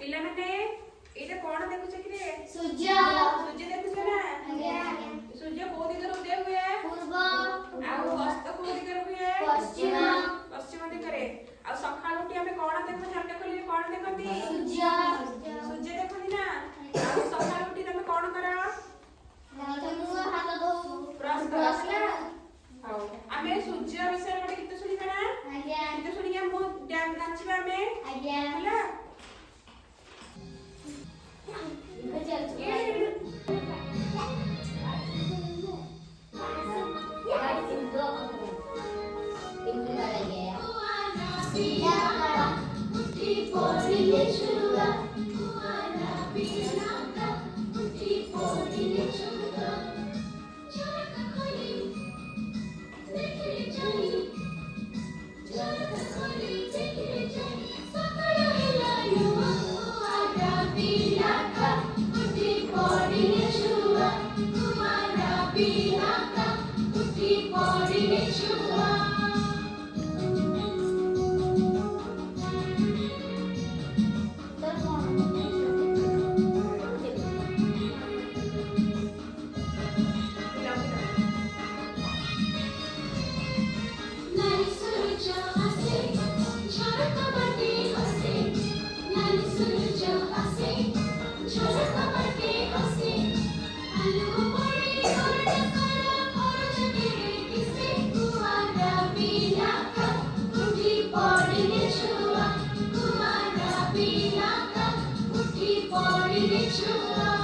पिला माने एटा कोन देखुछ कि रे सूर्य सूर्य देखुछ ना आज्ञा सूर्य को दिगरे उदय हुए पूर्व आउ अस्त को दिगरे हुए पश्चिम पश्चिम दिगरे आ सकाळ उठी हमें कोन देखु सामने कोली कोन देखंती सूर्य सूर्य देखुनी ना आ सकाळ उठी तमे कोन करा मुह हाथ धो ब्रश करला हाउ हमें सूर्य विषय गोटे गीत सुनी ना आज्ञा गीत सुनी के मु डांस नाचबा हमें आज्ञा होला Sure.